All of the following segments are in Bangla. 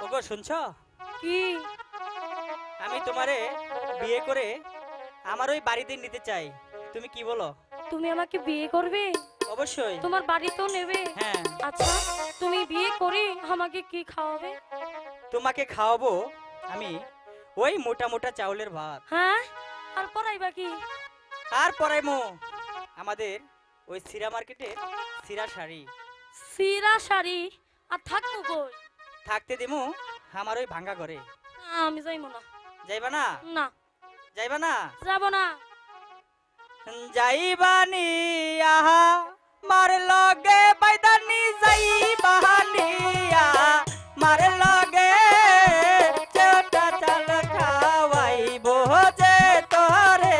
ওগো শুনছো? কি? আমি তোমারে বিয়ে করে আমার ওই বাড়িতে নিতে চাই, তুমি কি বলো? তুমি আমাকে বিয়ে করবে? অবশ্যই। তোমার বাড়িতেও নেবে? হ্যাঁ। আচ্ছা, তুমি বিয়ে করে আমাকে কি খাওয়াবে? তোমাকে খাওয়াবো আমি ওই মোটা মোটা চাউলের ভাত। হ্যাঁ, আর পরাইবা কি? আর পরাইমো আমাদের ওই সিরা মার্কেটে সিরা শাড়ি। সিরা শাড়ি? আর থাকবো কই? থাকতে দিমু আমার ওই ভাঙ্গা ঘরে। আমি যাইবো না। যাইবা না? না, যাইবা না? যাব না। যাইবানি আহা মার লগে বাইদানি যাইবানি আহা মার লগে ছোটা চাল খাওয়াইবো যে তোরে।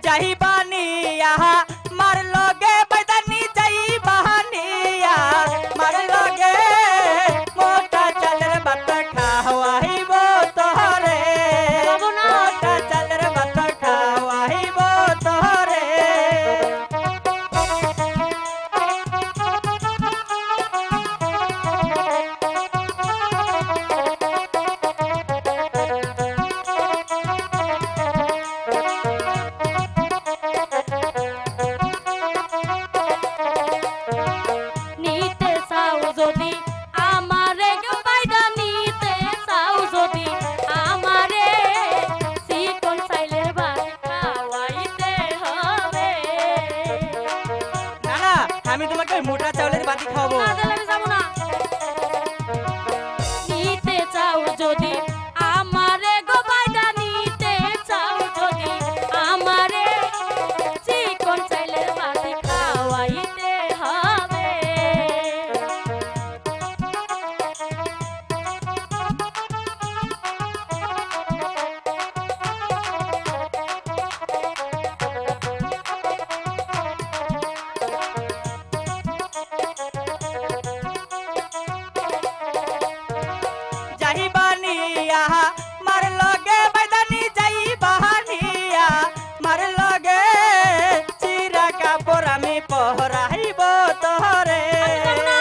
যাইবানি আহা মার লগে বাইদানি যাইবানি আহা মার লগে মোটা চালের ভাত খাওয়াইবো তোরে। যাব না। মোটা চালের ভাত খাওয়াইবো তোরে। নিতে চাও যদি আমারে গো বাইদা, নিতে চাও যদি আমারে চিকন চাইলের ভাত খাওয়াইতে হবে। না না, আমি তোমাকে ওই মোটা চাউলের বাটি খাওয়াবো। না দিলে আমি যাবো না। নিতে চাও যদি আমারে গো বাইদা, নিতে চাও যদি আমারে চিকন চাইলের ভাত খাওয়াইতে হবে। যাইবানি আহা মার লগে বাইদানি যাইবানি আহা মার লগে চিরা কাপড় আমি পহরাইব তোরে। আমি যাব না।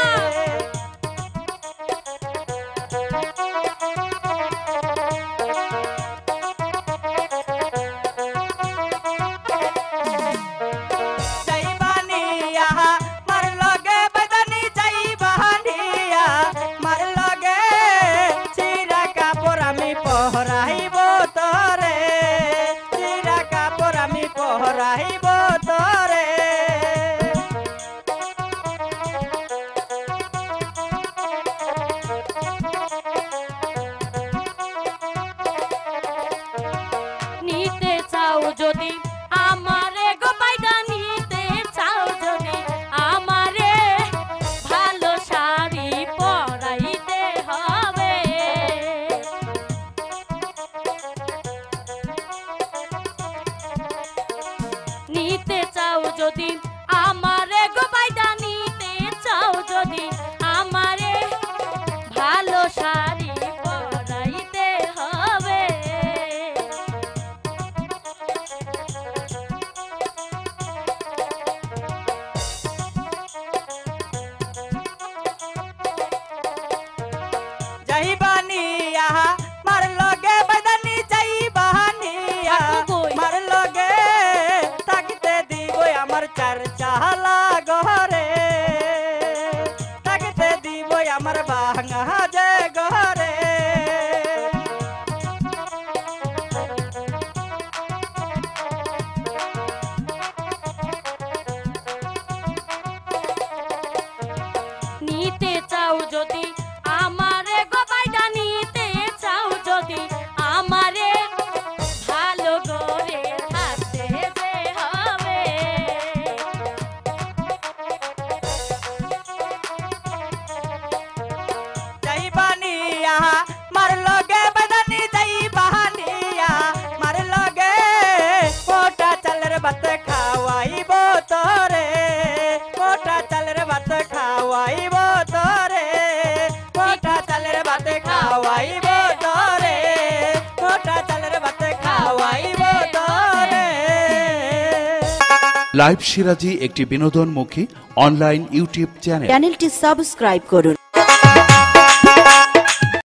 যাইবানি আহা মার লগে বাইদানি যাইবানি আহা মার লগে চিরা কাপড় আমি পহরাইব তোরে। চিরা কাপড় আমি পহরাইব তোরে। নিতে চাও যদি আমারে গো বাইদা, নিতে চাও যদি আমারে ভালো শাড়ি পরাইতে হবে। নিতে চাও যদি আমারে গো বাইদা, নিতে চাও যদি আমারে ভালো শাড়ি পরাইতে হবে। যাইবানি আহা মার লগে বাইদানি যাইবানি আহা কই? মার লগে থাকতে দিবই আমার চার চালা ঘরে। থাকতে দিবই আমার ভাঙা যে ঘরে। নিতে চাও যদি আমারে গো বাইদা, নিতে চাও যদি আমারে ভালো করে থাকতে যে হবে। লাইভ সিরাজি একটি বিনোদনমুখী অনলাইন ইউটিউব চ্যানেল। চ্যানেলটি সাবস্ক্রাইব করুন।